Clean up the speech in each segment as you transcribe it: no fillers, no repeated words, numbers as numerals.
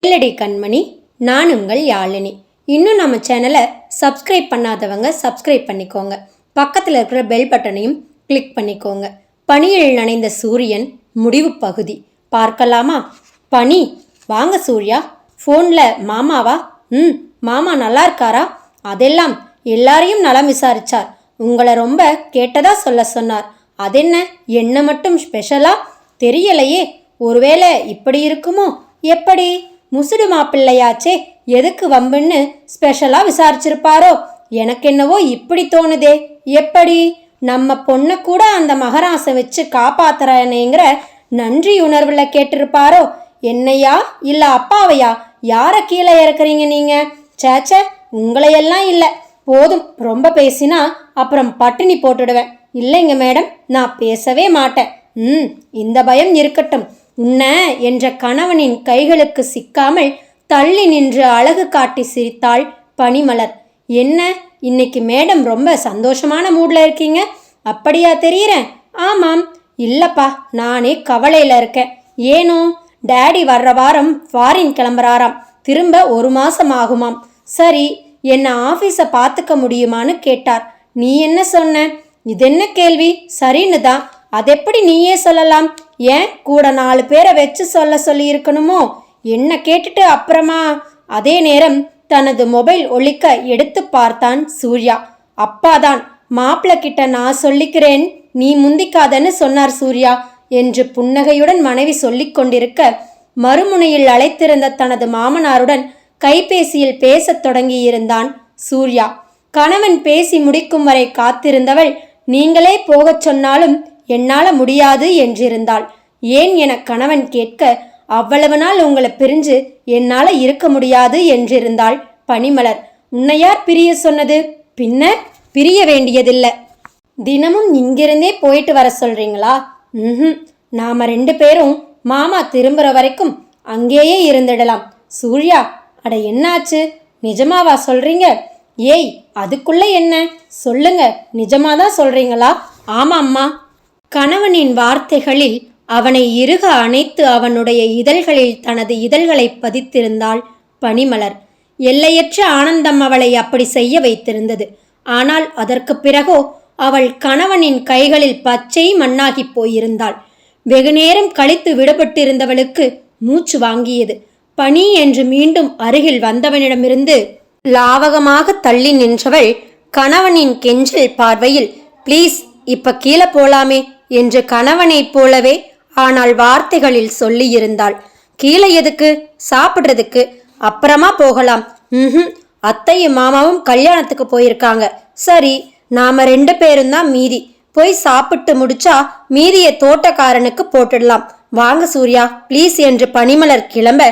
இல்லடி கண்மணி, நான் உங்கள் யாழினி. இன்னும் நம்ம சேனலை சப்ஸ்கிரைப் பண்ணாதவங்க சப்ஸ்கிரைப் பண்ணிக்கோங்க. பக்கத்தில் இருக்கிற பெல் பட்டனையும் கிளிக் பண்ணிக்கோங்க. பனியில் நனைந்த சூரியன் முடிவு பகுதி பார்க்கலாமா? பனி, வாங்க சூர்யா. ஃபோனில் மாமாவா? மாமா நல்லா இருக்காரா? அதெல்லாம் எல்லாரையும் நலம் விசாரிச்சார். உங்களை ரொம்ப கேட்டதா சொல்ல சொன்னார். அதென்ன, என்ன மட்டும் ஸ்பெஷலா? தெரியலையே. ஒருவேளை இப்படி இருக்குமோ? எப்படி? முசுடு மாப்பிள்ளையாச்சே, எதுக்கு வம்புன்னு ஸ்பெஷலாக விசாரிச்சிருப்பாரோ? எனக்கு என்னவோ இப்படி தோணுதே. எப்படி? நம்ம பொண்ணை கூட அந்த மகராசை வச்சு காப்பாத்துறானேங்கிற நன்றி உணர்வுல கேட்டிருப்பாரோ? என்னையா இல்லை அப்பாவையா? யாரை கீழே இறக்குறீங்க நீங்க? சேச்ச, உங்களையெல்லாம் இல்லை. போதும், ரொம்ப பேசினா அப்புறம் பட்டினி போட்டுடுவேன். இல்லைங்க மேடம், நான் பேசவே மாட்டேன். இந்த பயம் இருக்கட்டும். உன்ன என்ற கணவனின் கைகளுக்கு சிக்காமல் தள்ளி நின்று அழகு காட்டி சிரித்தாள் பனிமலர். என்ன, இன்னைக்கு மேடம் ரொம்ப சந்தோஷமான மூட்ல இருக்கீங்க? அப்படியா தெரியுறேன்? ஆமாம். இல்லப்பா, நானே கவலையில் இருக்கேன். ஏனோ? டேடி வர்ற வாரம் ஃபாரின் கிளம்புறாராம். திரும்ப 1 மாசம் ஆகுமாம். சரி, என்ன ஆஃபீஸை பார்த்துக்க முடியுமான்னு கேட்டார். நீ என்ன சொன்ன? இதென்ன கேள்வி? சரின்னு தான். அதெப்படி நீயே சொல்லலாம்? ஏன் கூட 4 பேரை வச்சு சொல்லி இருக்கணுமோ? என்ன கேட்டுட்டு அப்புறமா? அதே நேரம் தனது மொபைல் ஒலிக்க எடுத்து பார்த்தான் சூர்யா. அப்பாதான், மாப்பிள்ள கிட்ட நான் சொல்லிக்கிறேன், நீ முந்திக்காதன்னு சொன்னார் சூர்யா என்று புன்னகையுடன் மனைவி சொல்லிக் கொண்டிருக்க, மறுமுனையில் அழைத்திருந்த தனது மாமனாருடன் கைபேசியில் பேசத் தொடங்கியிருந்தான் சூர்யா. கணவன் பேசி முடிக்கும் வரை காத்திருந்தவள், நீங்களே போகச் சொன்னாலும் என்னால் முடியாது என்றிருந்தாள். ஏன் என கணவன் கேட்க, அவ்வளவு நாள் உங்களை பிரிஞ்சு என்னால் இருக்க முடியாது என்றிருந்தாள் பனிமலர். உன்னை யார் பிரிய சொன்னது? பின்ன பிரிய வேண்டியதில்லை. தினமும் இங்கிருந்தே போயிட்டு வர சொல்றீங்களா? நாம 2 பேரும் மாமா திரும்புற வரைக்கும் அங்கேயே இருந்துடலாம். சூர்யா, அட என்னாச்சு? நிஜமாவா சொல்றீங்க? ஏய், அதுக்குள்ள என்ன? சொல்லுங்க, நிஜமாதான் சொல்றீங்களா? ஆமாம்மா. கணவனின் வார்த்தைகளில் அவனை இறுக அணைத்து அவனுடைய இதழ்களில் தனது இதழ்களை பதித்திருந்தாள் பனிமலர். எல்லையற்ற ஆனந்தம் அவளை அப்படி செய்ய வைத்திருந்தது. ஆனால் அதற்கு பிறகோ அவள் கணவனின் கைகளில் பச்சை மண்ணாகி போயிருந்தாள். வெகுநேரம் கழித்து விடுபட்டிருந்தவளுக்கு மூச்சு வாங்கியது. பனி என்று மீண்டும் அருகில் வந்தவனிடமிருந்து லாவகமாக தள்ளி நின்றவள் கணவனின் கெஞ்சல் பார்வையில், ப்ளீஸ் இப்ப கீழே போலாமே என்று கணவனைப் போலவே ஆனால் வார்த்தைகளில் சொல்லியிருந்தாள். கீழே எதுக்கு? சாப்பிட்றதுக்கு. அப்புறமா போகலாம். அத்தையும் மாமாவும் கல்யாணத்துக்கு போயிருக்காங்க. சரி, நாம 2 பேரும் தான் மீதி. போய் சாப்பிட்டு முடிச்சா மீதியை தோட்டக்காரனுக்கு போட்டுடலாம். வாங்க சூர்யா, ப்ளீஸ் என்று பனிமலர் கிளம்ப,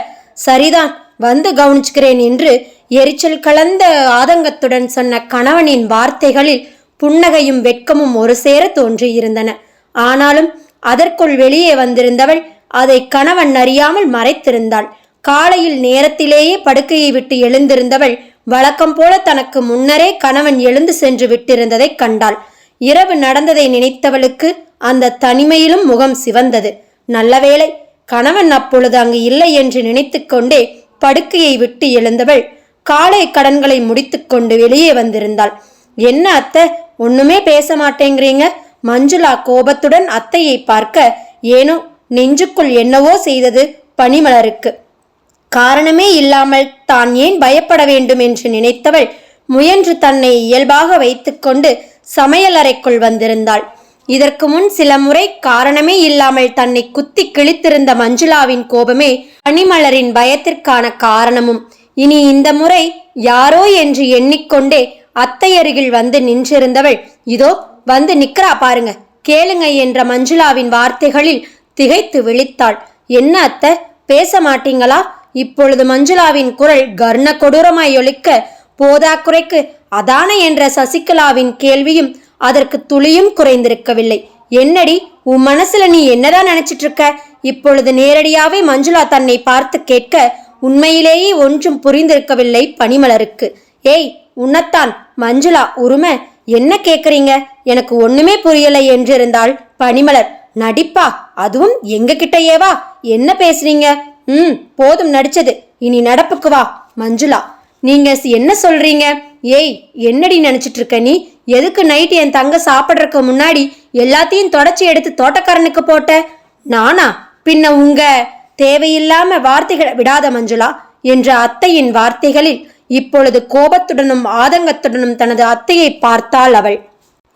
சரிதான், வந்து கவனிச்சுக்கிறேன் என்று எரிச்சல் கலந்த ஆதங்கத்துடன் சொன்ன கணவனின் வார்த்தைகளில் புன்னகையும் வெட்கமும் ஒரு சேர தோன்றியிருந்தன. ஆனாலும் அதற்குள் வெளியே வந்திருந்தவள் அதை கணவன் அறியாமல் மறைத்திருந்தாள். காலையில் நேரத்திலேயே படுக்கையை விட்டு எழுந்திருந்தவள் வழக்கம் போல தனக்கு முன்னரே கணவன் எழுந்து சென்று விட்டிருந்ததை கண்டாள். இரவு நடந்ததை நினைத்தவளுக்கு அந்த தனிமையிலும் முகம் சிவந்தது. நல்லவேளை கணவன் அப்பொழுது அங்கு இல்லை என்று நினைத்து கொண்டே படுக்கையை விட்டு எழுந்தவள் காலை கடன்களை முடித்து கொண்டு வெளியே வந்திருந்தாள். என்ன அத்தை, ஒண்ணுமே பேச மாட்டேங்கிறீங்க? மஞ்சுளா கோபத்துடன் அத்தையை பார்க்க, ஏனோ நெஞ்சுக்குள் என்னவோ செய்தது பனிமலருக்கு. காரணமே இல்லாமல் தான் ஏன் பயப்பட வேண்டும் என்று நினைத்தவள் முயன்று தன்னை இயல்பாக வைத்துக்கொண்டு சமையலறைக்குள் வந்திருந்தாள். இதற்கு முன் சில முறை காரணமே இல்லாமல் தன்னை குத்தி கிழித்திருந்த மஞ்சுளாவின் கோபமே பனிமலரின் பயத்திற்கான காரணமும். இனி இந்த முறை யாரோ என்று எண்ணிக்கொண்டே அத்தை அருகில் வந்து நின்றிருந்தவள், இதோ வந்து நிக்கிறா பாருங்க, கேளுங்க என்ற மஞ்சுளாவின் வார்த்தைகளில் திகைத்து விழித்தாள். என்ன அத்தை, பேச மாட்டீங்களா? இப்பொழுது மஞ்சுளாவின் குரல் கர்ண கொடூரமாய் ஒலிக்க, போதாக்குறைக்கு அதான என்ற சசிகலாவின் கேள்வியும் அதற்கு துளியும் குறைந்திருக்கவில்லை. என்னடி, உன் மனசுல நீ என்னதான் நினைச்சிட்டு இருக்க? இப்பொழுது நேரடியாவே மஞ்சுளா தன்னை பார்த்து கேட்க உண்மையிலேயே ஒன்றும் புரிந்திருக்கவில்லை பனிமலருக்கு. ஏய், உன்னத்தான் மஞ்சுளா உரிமை. என்ன கேக்குறீங்க? எனக்கு ஒண்ணுமே புரியலை என்றிருந்தாள் பனிமலர். நடிப்பா? அதுவும் எங்க கிட்டயேவா? என்ன பேசுறீங்க? போதும் நடிச்சது, இனி நடப்புக்கு வா. மஞ்சுளா, நீங்க என்ன சொல்றீங்க? ஏய், என்னடி நினைச்சிட்டு இருக்க நீ? எதுக்கு நைட் என் தங்க சாப்பிட்றதுக்கு முன்னாடி எல்லாத்தையும் தொடச்சி எடுத்து தோட்டக்காரனுக்கு போட்ட? நானா? பின்ன உங்க தேவையில்லாம வார்த்தைகளை விடாத மஞ்சுளா என்ற அத்தையின் வார்த்தைகளில் இப்பொழுது கோபத்துடனும் ஆதங்கத்துடனும் தனது அத்தையை பார்த்தாள் அவள்.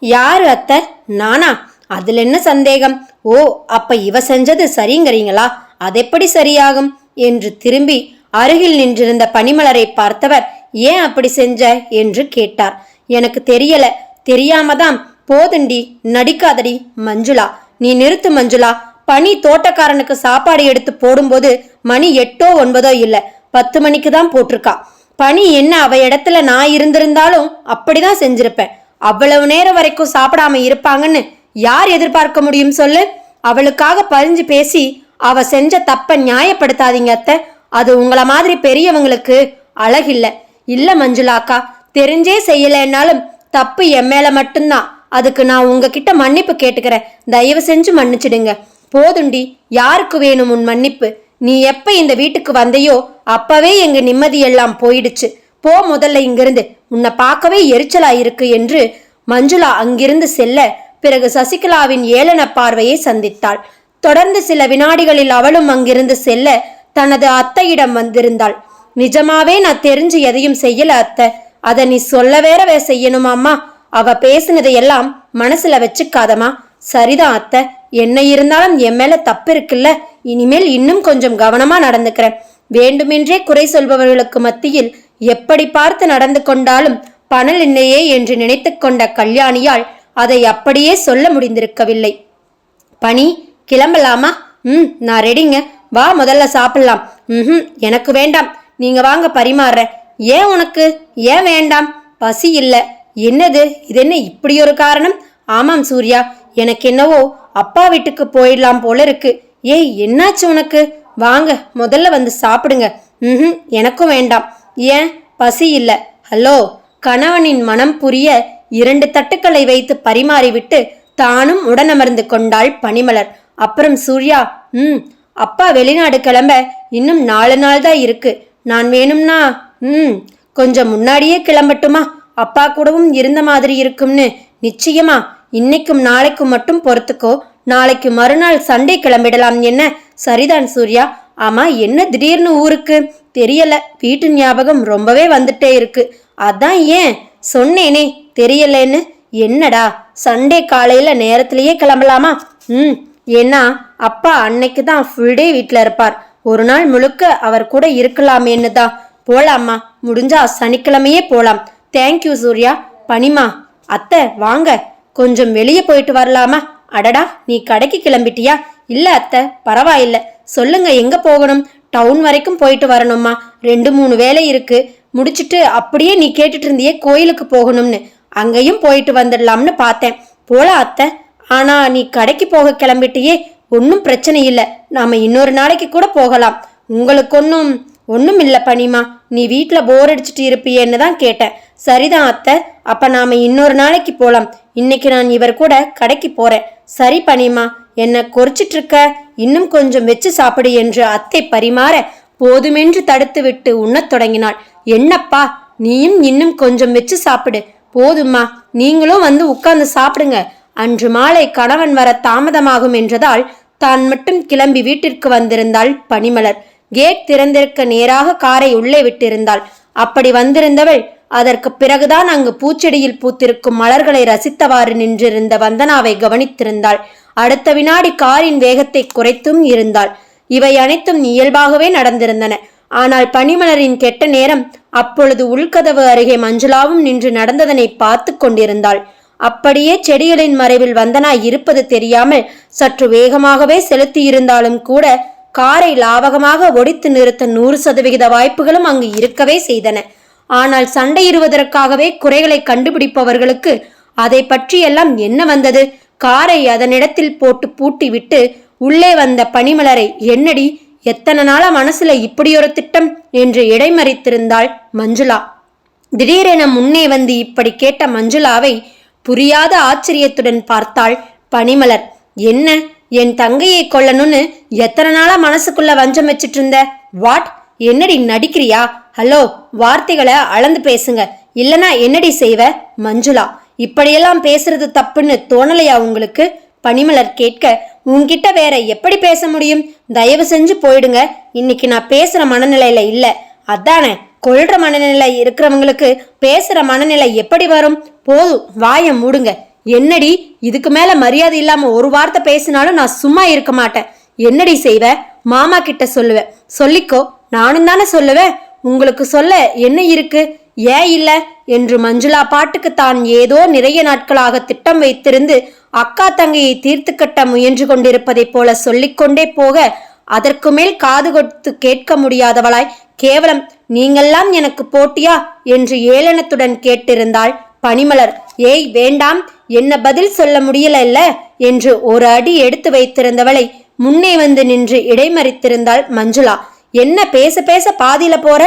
யாரு அத்தை? நானா? அதுல என்ன சந்தேகம்? ஓ, அப்ப இவ செஞ்சது சரிங்கிறீங்களா? அதெப்படி சரியாகும் என்று திரும்பி அருகில் நின்றிருந்த பனிமலரை பார்த்தவர், ஏன் அப்படி செஞ்ச என்று கேட்டார். எனக்கு தெரியல. தெரியாமதான். போதுண்டி, நடிக்காதடி. மஞ்சுளா, நீ நிறுத்து மஞ்சுளா. பனி தோட்டக்காரனுக்கு சாப்பாடு எடுத்து போடும்போது மணி 8ஓ 9ஓ இல்ல, 10 மணிக்கு தான் போட்டிருக்கா. பனி என்ன அவ இடத்துல நான் இருந்திருந்தாலும் அப்படிதான் செஞ்சிருப்பேன். அவ்வளவு நேரம் வரைக்கும் சாப்பிடாம இருப்பாங்கன்னு யார் எதிர்பார்க்க முடியும் சொல்லு? அவளுக்காக பறிஞ்சு பேசி அவ செஞ்ச தப்ப நியாயப்படுத்தாதீங்க அத்தை. அது உங்களை மாதிரி பெரியவங்களுக்கு அழகில்ல. இல்ல மஞ்சுளாக்கா, தெரிஞ்சே செய்யலைன்னாலும் தப்பு என் மேல மட்டும்தான். அதுக்கு நான் உங்ககிட்ட மன்னிப்பு கேட்டுக்கிறேன். தயவு செஞ்சு மன்னிச்சிடுங்க. போதுண்டி, யாருக்கு வேணும் உன் மன்னிப்பு? நீ எப்ப இந்த வீட்டுக்கு வந்தையோ அப்பவே எங்க நிம்மதியெல்லாம் போயிடுச்சு. போ முதல்ல இங்கிருந்து. உன்னை பார்க்கவே எரிச்சலா இருக்கு என்று மஞ்சுளா அங்கிருந்து செல்ல, பிறகு சசிகலாவின் ஏளன பார்வையை சந்தித்தாள். தொடர்ந்து சில வினாடிகளில் அவளும் அங்கிருந்து செல்ல தனது அத்தையிடம் வந்திருந்தாள். நிஜமாவே நான் தெரிஞ்சு எதையும் செய்யல அத்தை. அத நீ சொல்ல வேறவே செய்யணுமாம்மா. அவ பேசினதையெல்லாம் மனசுல வச்சுக்காதமா. சரிதான் அத்தை, என்ன இருந்தாலும் என் மேல தப்பு இருக்குல்ல. இனிமேல் இன்னும் கொஞ்சம் கவனமா நடந்துக்கிறேன். வேண்டுமென்றே குறை சொல்பவர்களுக்கு மத்தியில் எப்படி பார்த்து நடந்து கொண்டாலும் பணல் இல்லையே என்று நினைத்து கொண்ட கல்யாணியால் அதை அப்படியே சொல்ல முடிந்திருக்கவில்லை. பனி, கிளம்பலாமா? நான் ரெடிங்க. வா, முதல்ல சாப்பிடலாம். எனக்கு வேண்டாம். நீங்க வாங்க, பரிமாறுறேன். ஏன் உனக்கு? ஏன் வேண்டாம்? பசி இல்ல. என்னது இது? என்ன இப்படி ஒரு காரணம்? ஆமாம் சூர்யா, எனக்கு என்னவோ அப்பா வீட்டுக்கு போயிடலாம் போல இருக்கு. ஏய், என்னாச்சு உனக்கு? வாங்க, முதல்ல வந்து சாப்பிடுங்க. எனக்கும் வேண்டாம். ஏன்? பசி இல்ல. ஹலோ. கணவனின் மனம் புரிய 2 தட்டுக்களை வைத்து பரிமாறிவிட்டு தானும் உடனமர்ந்து கொண்டாள் பனிமலர். அப்புறம் சூர்யா, அப்பா வெளிநாடு கிளம்ப இன்னும் 4 நாள் தான் இருக்கு. நான் வேணும்னா கொஞ்சம் முன்னாடியே கிளம்பட்டுமா? அப்பா கூடவும் இருந்த மாதிரி இருக்கும்னு. நிச்சயமா. இன்னைக்கும் நாளைக்கும் மட்டும் பொறுத்துக்கோ. நாளைக்கு மறுநாள் சண்டே கிளம்பிடலாம். என்ன? சரிதான் சூர்யா. ஆமா, என்ன திடீர்னு ஊருக்கு? தெரியல, வீட்டு ஞாபகம் ரொம்பவே வந்துட்டே இருக்கு. அதான். ஏன்? சொன்னேனே தெரியலன்னு. என்னடா, சண்டே காலையில நேரத்திலேயே கிளம்பலாமா? ஏன்னா அப்பா அன்னைக்கு தான் ஃபுல் டே வீட்டில் இருப்பார். ஒரு நாள் முழுக்க அவர் கூட இருக்கலாமேன்னு தான். போலாமா? முடிஞ்சா சனிக்கிழமையே போலாம். தேங்க்யூ சூர்யா. பனிமா, அத்தை வாங்க, கொஞ்சம் வெளியே போயிட்டு வரலாமா? அடடா, நீ கடைக்கு கிளம்பிட்டியா? இல்ல அத்தை, பரவாயில்ல. சொல்லுங்க, எங்க போகணும்? டவுன் வரைக்கும் போயிட்டு வரணுமா? 2-3 வேலை இருக்கு, முடிச்சுட்டு அப்படியே நீ கேட்டுட்டு இருந்தியே கோயிலுக்கு போகணும்னு, அங்கேயும் போயிட்டு வந்துடலாம்னு பார்த்தேன். போல அத்தை. ஆனா நீ கடைக்கு போக கிளம்பிட்டியே, ஒன்னும் பிரச்சனை இல்லை. நாம இன்னொரு நாளைக்கு கூட போகலாம். உங்களுக்கு ஒன்னும் இல்லை பனிமா. நீ வீட்டுல போர் அடிச்சுட்டு இருப்பியேன்னு தான் கேட்டேன். சரிதான் அத்தை, அப்ப நாம இன்னொரு நாளைக்கு போலாம். இன்னைக்கு நான் இவர் கூட கடைக்கு போறேன். சரி பனிமா, என்ன கொறிச்சிட்டு இருக்க? இன்னும் கொஞ்சம் வச்சு சாப்பிடு என்று அத்தை பரிமாற போதுமென்று தடுத்து விட்டு உண்ணத் தொடங்கினாள். என்னப்பா, நீயும் இன்னும் கொஞ்சம் வச்சு சாப்பிடு. போதுமா, நீங்களும் வந்து உட்கார்ந்து சாப்பிடுங்க. அன்று மாலை கணவன் வர தாமதமாகும் என்றதால் தான் மட்டும் கிளம்பி வீட்டிற்கு வந்திருந்தாள் பனிமலர். கேட் திறந்திருக்க நேராக காரை உள்ளே விட்டிருந்தாள். அப்படி வந்திருந்தவள் அதற்கு பிறகுதான் அங்கு பூச்செடியில் பூத்திருக்கும் மலர்களை ரசித்தவாறு நின்றிருந்த வந்தனாவை கவனித்திருந்தாள். அடுத்த வினாடி காரின் வேகத்தை குறைத்தும் இருந்தாள். இவை அனைத்தும் இயல்பாகவே நடந்திருந்தன. ஆனால் பனிமலரின் கெட்ட நேரம் அப்பொழுது உள்கதவு அருகே மஞ்சுளாவும் நின்று நடந்ததனை பார்த்து கொண்டிருந்தாள். அப்படியே செடிகளின் மறைவில் வந்தனா இருப்பது தெரியாமல் சற்று வேகமாகவே செலுத்தியிருந்தாலும் கூட காரை லாவகமாக ஒடித்து நிறுத்த 100% வாய்ப்புகளும் அங்கு இருக்கவே செய்தன. ஆனால் சண்டையிடுவதற்காகவே குறைகளை கண்டுபிடிப்பவர்களுக்கு அதை பற்றியெல்லாம் என்ன வந்தது? காரை அதனிடத்தில் போட்டு பூட்டி விட்டு உள்ளே வந்த பனிமலரை, என்னடி, எத்தனை நாளா மனசுல இப்படியொரு திட்டம் என்று இடைமறித்திருந்தாள் மஞ்சுளா. திடீரென முன்னே வந்து இப்படி கேட்ட மஞ்சுளாவை புரியாத ஆச்சரியத்துடன் பார்த்தாள் பனிமலர். என்ன, என் தங்கையை கொல்லணும்னு எத்தனை நாளா மனசுக்குள்ள வஞ்சம் வச்சிட்டு இருந்த? வாட்? என்னடி நடிக்கிறியா? ஹலோ, வார்த்தைகளை அளந்து பேசுங்க, இல்லனா என்னடி செய்வ? மஞ்சுளா, இப்படியெல்லாம் பேசுறது தப்புன்னு தோணலையா உங்களுக்கு? பனிமலர் கேட்க, உன்கிட்ட வேற எப்படி பேச முடியும்? தயவு செஞ்சு போயிடுங்க, இன்னைக்கு நான் பேசுற மனநிலையில இல்ல. அதானே, கொல்ற மனநிலை இருக்கிறவங்களுக்கு பேசுற மனநிலை எப்படி வரும்? போதும், வாயை மூடுங்க. என்னடி, இதுக்கு மேல மரியாதை இல்லாம ஒரு வார்த்தை பேசினாலும் நான் சும்மா இருக்க மாட்டேன். என்னடி செய்வ? மாமா கிட்ட சொல்லுவேன். சொல்லிக்கோ, நானும் தானே சொல்லுவேன். உங்களுக்கு சொல்ல என்ன இருக்கு? ஏன் இல்ல என்று மஞ்சுளா பாட்டுக்கு தான் ஏதோ நிறைய நாட்களாக திட்டம் வைத்திருந்து அக்கா தங்கையை தீர்த்து கட்ட முயன்று கொண்டிருப்பதை போல சொல்லிக்கொண்டே போக, அதற்கு மேல் காது கொடுத்து கேட்க முடியாதவளாய், கேவலம் நீங்கெல்லாம் எனக்கு போட்டியா என்று ஏளனத்துடன் கேட்டிருந்தாள் பனிமலர். ஏய் வேண்டாம், என்ன பதில் சொல்ல முடியல இல்ல என்று ஒரு அடி எடுத்து வைத்திருந்தவளை முன்னே வந்து நின்று இடைமறித்திருந்தாள் மஞ்சுளா. என்ன பேச பேச பாதியில போற?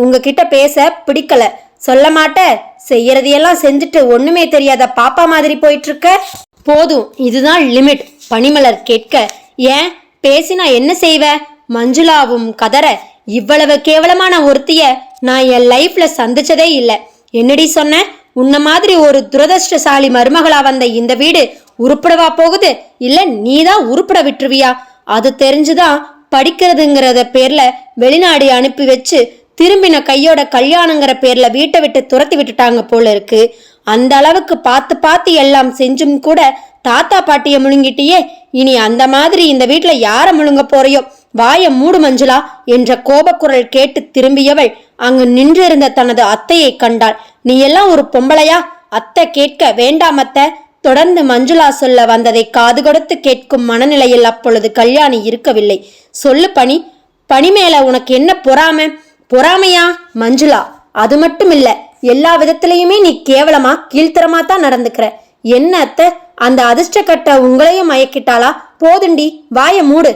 உங்ககிட்ட பேச பிடிக்கல, சொல்ல மாட்ட? செய்யறதையெல்லாம் செஞ்சுட்டு ஒண்ணுமே தெரியாத பாப்பா மாதிரி போயிட்டு இருக்க. போதும், இதுதான் லிமிட். பனிமலர் கேட்க, ஏன் பேசினா என்ன செய்வ? மஞ்சுளாவும் கதற, இவ்வளவு கேவலமான ஒருத்திய நான் என் லைஃப்ல சந்திச்சதே இல்லை. என்னடி சொன்ன? உன்ன மாதிரி ஒரு துரதிருஷ்டசாலி மருமகளா வந்த இந்த வீடு உருப்படவா போகுது? இல்ல நீதான் உருப்பட விட்டுருவியா? அது தெரிஞ்சுதான் படிக்கிறதுங்கிறத பேர்ல வெளிநாடு அனுப்பி வச்சு திரும்பின கையோட கல்யாணங்கிற பேர்ல வீட்டை விட்டு துரத்தி விட்டுட்டாங்க போல இருக்கு. அந்த அளவுக்கு பார்த்து பார்த்து எல்லாம் செஞ்சும் கூட தாத்தா பாட்டிய முழுங்கிட்டியே. இனி அந்த மாதிரி இந்த வீட்டுல யார முழுங்க போறையோ? வாய மூடு மஞ்சுளா என்ற கோபக்குரல் கேட்டு திரும்பியவள் அங்கு நின்றிருந்த தனது அத்தையை கண்டாள். நீ எல்லாம் ஒரு பொம்பளையா? அத்தை கேட்க, வேண்டாம் அத்தை. தொடர்ந்து மஞ்சுளா சொல்ல வந்ததை காது கொடுத்து கேட்கும் மனநிலையில் அப்பொழுது கல்யாணி இருக்கவில்லை. சொல்லு பனி, பனி மேல உனக்கு என்ன பொறாமை? பொறாமையா? மஞ்சுளா, அது மட்டும் இல்ல, எல்லா விதத்திலையுமே நீ கேவலமா கீழ்த்தரமா தான் நடந்துக்கிற. என்ன அத்தை, அந்த அதிர்ஷ்டக்கட்ட உங்களையும் மயக்கிட்டாளா? போதுண்டி, வாய மூடு.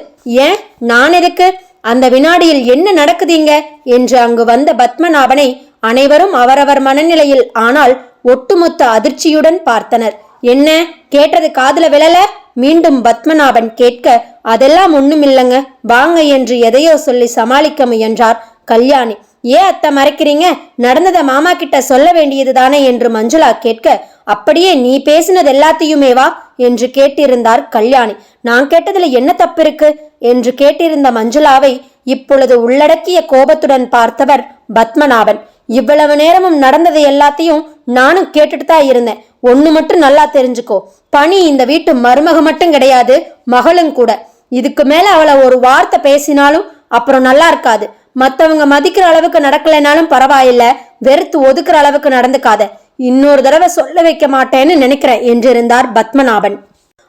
ஏன், நான் எதுக்கு? அந்த வினாடியில் என்ன நடக்குதீங்க என்று அங்கு வந்த பத்மநாபனை அனைவரும் அவரவர் மனநிலையில் ஆனால் ஒட்டுமொத்த அதிர்ச்சியுடன் பார்த்தனர். என்ன கேட்டது காதுல விழல? மீண்டும் பத்மநாபன் கேட்க, அதெல்லாம் ஒண்ணும் இல்லைங்க, வாங்க என்று எதையோ சொல்லி சமாளிக்க முயன்றார் கல்யாணி. ஏன் அத்தை மறைக்கிறீங்க? நடந்ததை மாமா கிட்ட சொல்ல வேண்டியது தானே என்று மஞ்சுளா கேட்க, அப்படியே நீ பேசினது எல்லாத்தையுமே வா என்று கேட்டிருந்தார் கல்யாணி. நான் கேட்டதுல என்ன தப்பு இருக்கு என்று கேட்டிருந்த மஞ்சுளாவை இப்பொழுது உள்ளடக்கிய கோபத்துடன் பார்த்தவர் பத்மநாபன். இவ்வளவு நேரமும் நடந்ததை எல்லாத்தையும் நானும் கேட்டுட்டு தான் இருந்தேன். ஒண்ணு மட்டும் நல்லா தெரிஞ்சுக்கோ, பனி இந்த வீட்டு மருமக மட்டும் கிடையாது, மகளும் கூட. இதுக்கு மேல அவளை ஒரு வார்த்தை பேசினாலும் அப்புறம் நல்லா இருக்காது. மத்தவங்க மதிக்கிற அளவுக்கு நடக்கலைனாலும் பரவாயில்ல, வெறுத்து ஒதுக்குற அளவுக்கு நடந்துக்காத. இன்னொரு தடவை சொல்ல வைக்க மாட்டேன்னு நினைக்கிறேன் என்றிருந்தார் பத்மநாபன்.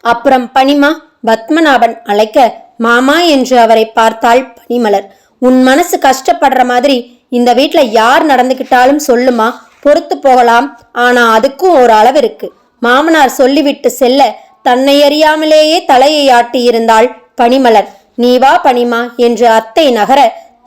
அப்புறம் பனிமா? பத்மநாபன் அழைக்க, மாமா என்று அவரை பார்த்தாள் பனிமலர். உன் மனசு கஷ்டப்படுற மாதிரி இந்த வீட்டுல யார் நடந்துகிட்டாலும் சொல்லுமா, பொறுத்து போகலாம். ஆனா அதுக்கும் ஒரு அளவு இருக்கு. மாமனார் சொல்லிவிட்டு செல்ல தன்னை அறியாமலேயே தலையை ஆட்டி இருந்தாள் பனிமலர். நீ வா பனிமா என்று அத்தை நகர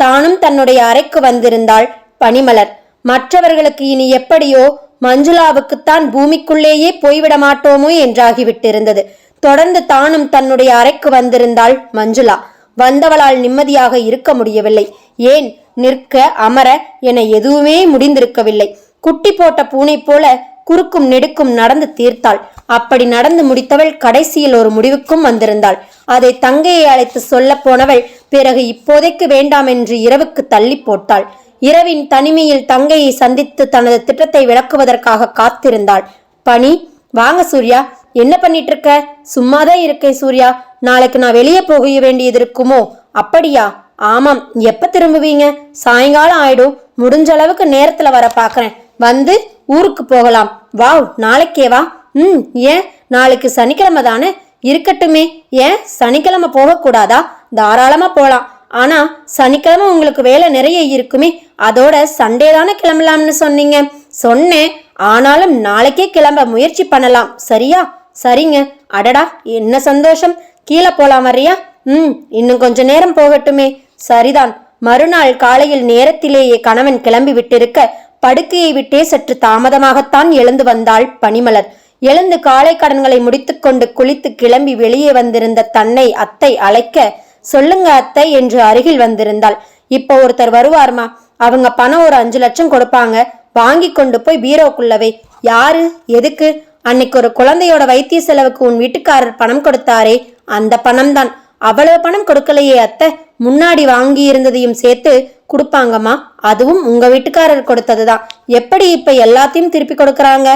தானும் தன்னுடைய அறைக்கு வந்திருந்தாள் பனிமலர். மற்றவர்களுக்கு இனி எப்படியோ, மஞ்சுளாவுக்குத்தான் பூமிக்குள்ளேயே போய்விட மாட்டோமோ என்றாகிவிட்டிருந்தது. தொடர்ந்து தானும் தன்னுடைய அறைக்கு வந்திருந்தாள் மஞ்சுளா. வந்தவளால் நிம்மதியாக இருக்க முடியவில்லை. ஏன், நிற்க அமர என எதுவுமே முடிந்திருக்கவில்லை. குட்டி போட்ட பூனை போல குறுக்கும் நெடுக்கும் நடந்து தீர்த்தாள். அப்படி நடந்து முடித்தவள் கடைசியில் ஒரு முடிவுக்கும் வந்திருந்தாள். அதை தங்கையை அழைத்து சொல்ல போனவள் பிறகு இப்போதைக்கு வேண்டாம் என்று இரவுக்கு தள்ளி போட்டாள். இரவின் தனிமையில் தங்கையை சந்தித்து தனது திட்டத்தை விளக்குவதற்காக காத்திருந்தாள். பனி, வாங்க சூர்யா. என்ன பண்ணிட்டு இருக்க? சும்மாதான் இருக்கேன் சூர்யா. நாளைக்கு நான் வெளியே போக வேண்டியது இருக்குமோ? அப்படியா? ஆமாம். எப்ப திரும்புவீங்க? சாயங்காலம் ஆயிடும். முடிஞ்ச அளவுக்கு நேரத்துல வர பாக்குறேன். வந்து ஊருக்கு போகலாம். வாவ், நாளைக்கேவா? ஏன், நாளைக்கு சனிக்கிழமை தானே? இருக்கட்டுமே. ஏன் சனிக்கிழமை போகக்கூடாதா? தாராளமா போலாம். ஆனா சனிக்கிழமை உங்களுக்கு வேலை நிறைய இருக்குமே, அதோட சண்டே தானே கிளம்பலாம்னு சொன்னீங்க. சொன்னேன், ஆனாலும் நாளைக்கே கிளம்ப முயற்சி பண்ணலாம். சரியா? சரிங்க. அடடா, என்ன சந்தோஷம். கீழே போலாம் வர்றியா? இன்னும் கொஞ்ச நேரம் போகட்டுமே. சரிதான். மறுநாள் காலையில் நேரத்திலேயே கணவன் கிளம்பி விட்டிருக்க படுக்கையை விட்டே சற்று தாமதமாகத்தான் எழுந்து வந்தாள் பனிமலர். எழுந்து காலை கடன்களை முடித்துக்கொண்டு குளித்து கிளம்பி வெளியே வந்திருந்த தன்னை அத்தை அழைக்க, சொல்லுங்க அத்தை என்று அருகில் வந்திருந்தாள். இப்போ ஒருத்தர் வருவார்மா, அவங்க பணம் ஒரு 5 லட்சம் கொடுப்பாங்க, வாங்கி கொண்டு போய் பீரோக்குள்ளவை. யாரு? எதுக்கு? அன்னைக்கு ஒரு குழந்தையோட வைத்திய செலவுக்கு உன் வீட்டுக்காரர் பணம் கொடுத்தாரே, அந்த பணம் தான். அவ்வளவு பணம் கொடுக்கலையே அத்தை, முன்னாடி வாங்கி இருந்ததையும் சேர்த்து கொடுப்பாங்கம்மா. அதுவும் உங்க வீட்டுக்காரர் கொடுத்ததுதான். எப்படி இப்ப எல்லாத்தையும் திருப்பி கொடுக்கறாங்க?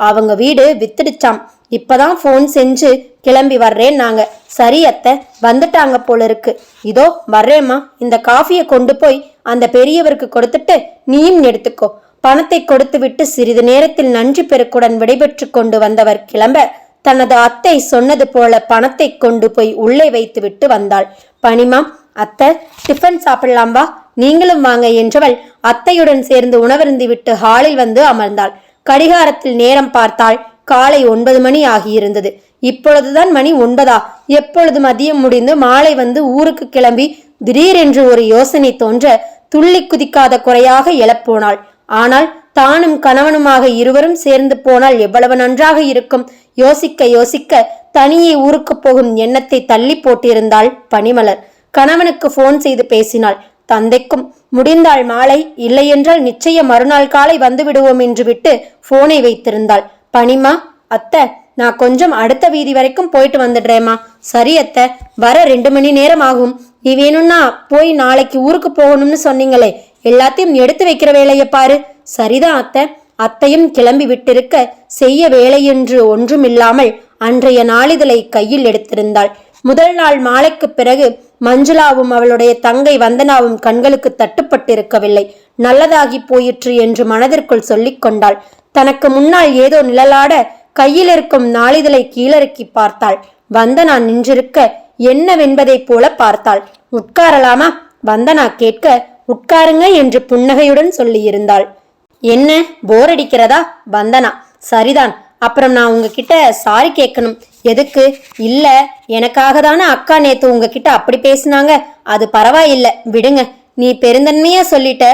அவங்க வீடு வித்துடுச்சாம். இப்பதான் போன் செஞ்சு கிளம்பி வர்றேன் நாங்க. சரி அத்தை, வந்துட்டாங்க போல இருக்கு. இதோ வர்றேம்மா. இந்த காஃபியை கொண்டு போய் அந்த பெரியவருக்கு கொடுத்துட்டு நீயும் எடுத்துக்கோ. பணத்தை கொடுத்து விட்டு சிறிது நேரத்தில் நன்றி பெருக்குடன் விடைபெற்று கொண்டு வந்தவர் கிளம்ப, தனது அத்தை சொன்னது போல பணத்தை கொண்டு போய் உள்ளே வைத்து விட்டு வந்தாள். பனிமா, அத்தை டிஃபன் சாப்பிடலாம் வா, நீங்களும் வாங்க என்றவள் அத்தையுடன் சேர்ந்து உணவருந்தி விட்டு ஹாலில் வந்து அமர்ந்தாள். கடிகாரத்தில் நேரம் பார்த்தாள். காலை 9 மணி ஆகியிருந்தது. இப்பொழுதுதான் மணி 9. எப்பொழுது மதியம் முடிந்து மாலை வந்து ஊருக்கு கிளம்பி திடீரென்று ஒரு யோசனை தோன்ற துள்ளி குதிக்காத குறையாக எழப்போனாள். ஆனால் தானும் கணவனுமாக இருவரும் சேர்ந்து போனால் எவ்வளவு நன்றாக இருக்கும். யோசிக்க யோசிக்க தனியே ஊருக்கு போகும் எண்ணத்தை தள்ளி போட்டிருந்தாள் பனிமலர். கணவனுக்கு போன் செய்து பேசினாள். தந்தைக்கும் முடிந்தாள் மாலை, இல்லையென்றால் நிச்சயம் மறுநாள் காலை வந்து விடுவோம் என்று விட்டு போனை வைத்திருந்தாள். பனிமா, அத்தை நான் கொஞ்சம் அடுத்த வீதி வரைக்கும் போயிட்டு வந்துடுறேம்மா. சரி அத்தை, வர 2 மணி நேரம் ஆகும். நீ வேணும்னா போய் நாளைக்கு ஊருக்கு போகணும்னு சொன்னீங்களே, எல்லாத்தையும் எடுத்து வைக்கிற வேலையை பாரு. சரிதான் அத்தை. அத்தையும் கிளம்பி விட்டிருக்க செய்ய வேலையென்று ஒன்றுமில்லாமல் அன்றைய நாளிதழை கையில் எடுத்திருந்தாள். முதல் நாள் மாலைக்கு பிறகு மஞ்சுளாவும் அவளுடைய தங்கை வந்தனாவும் கண்களுக்கு தட்டுப்பட்டிருக்கவில்லை. நல்லதாகி போயிற்று என்று மனதிற்குள் சொல்லிக் கொண்டாள். தனக்கு முன்னால் ஏதோ நிழலாட கையில் இருக்கும் நாளிதழை கீழறக்கி பார்த்தாள். வந்தனா நின்றிருக்க என்னவென்பதைப் போல பார்த்தாள். உட்காரலாமா? வந்தனா கேட்க, உட்காருங்க என்று புன்னகையுடன் சொல்லியிருந்தாள். என்ன, போர் அடிக்கிறதா? வந்தனா, சரிதான். அப்புறம் நான் உங்ககிட்ட சாரி கேட்கணும். எதுக்கு? இல்ல, எனக்காக தானே அக்கா நேத்து உங்ககிட்ட அப்படி பேசினாங்க. அது பரவாயில்ல, விடுங்க. நீ பெருந்தன்மையா சொல்லிட்ட.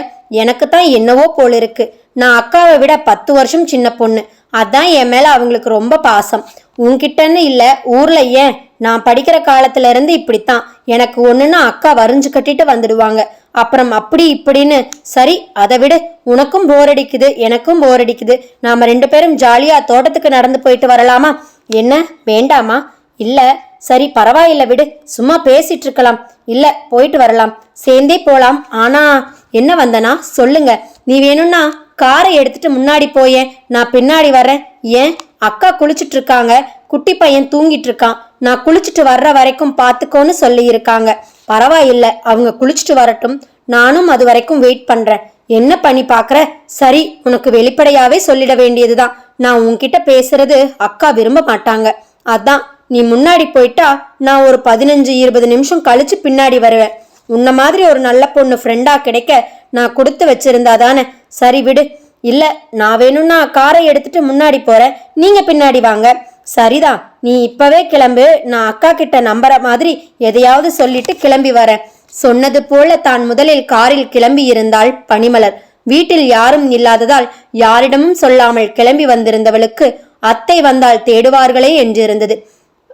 எனக்கு தான் என்னவோ போல இருக்கு. நான் அக்காவை விட 10 வருஷம் சின்ன பொண்ணு. அதான் என் மேல அவங்களுக்கு ரொம்ப பாசம். உன்கிட்டன்னு இல்ல, ஊர்ல ஏன் நான் படிக்கிற காலத்துல இருந்து இப்படித்தான். எனக்கு ஒண்ணுன்னா அக்கா வரிஞ்சு கட்டிட்டு வந்துடுவாங்க. அப்புறம் அப்படி இப்படின்னு. சரி, அதை விடு. உனக்கும் போர் அடிக்குது, எனக்கும் போர் அடிக்குது. நாம 2 பேரும் ஜாலியா தோட்டத்துக்கு நடந்து போயிட்டு வரலாமா? என்ன, வேண்டாமா? இல்ல, சரி பரவாயில்ல விடு, சும்மா பேசிட்டு இருக்கலாம். இல்ல, போயிட்டு வரலாம், சேர்ந்தே போலாம். ஆனா என்ன வந்தனா, சொல்லுங்க. நீ வேணும்னா காரை எடுத்துட்டு முன்னாடி போய, நான் பின்னாடி வர்றேன். ஏன்? அக்கா குளிச்சுட்டு இருக்காங்க, குட்டி பையன் தூங்கிட்டு இருக்கான். நான் குளிச்சுட்டு வர்ற வரைக்கும் பாத்துக்கோன்னு சொல்லி இருக்காங்க. பரவாயில்ல, அவங்க குளிச்சுட்டு வரட்டும், நானும் அது வரைக்கும் வெயிட் பண்றேன். என்ன பண்ணி பாக்குற? சரி, உனக்கு வெளிப்படையாவே சொல்லிட வேண்டியதுதான். நான் உன்கிட்ட பேசுறது அக்கா விரும்ப மாட்டாங்க. அதான் நீ முன்னாடி போயிட்டா நான் ஒரு 15-20 நிமிஷம் கழிச்சு பின்னாடி வருவேன். உன்ன மாதிரி ஒரு நல்ல பொண்ணு ஃப்ரெண்டா கிடைக்க நான் கொடுத்து வச்சிருந்தா தானே. சரி விடு. இல்ல, நான் வேணும்னா காரை எடுத்துட்டு முன்னாடி போறேன், நீங்க பின்னாடி வாங்க. சரிதான், நீ இப்பவே கிளம்பு. நான் அக்கா கிட்ட நம்புற மாதிரி எதையாவது சொல்லிட்டு கிளம்பி வரேன். சொன்னது போல தான் முதலில் காரில் கிளம்பி இருந்தாள் பனிமலர். வீட்டில் யாரும் இல்லாததால் யாரிடமும் சொல்லாமல் கிளம்பி வந்திருந்தவளுக்கு அத்தை வந்தால் தேடுவார்களே என்றிருந்தது.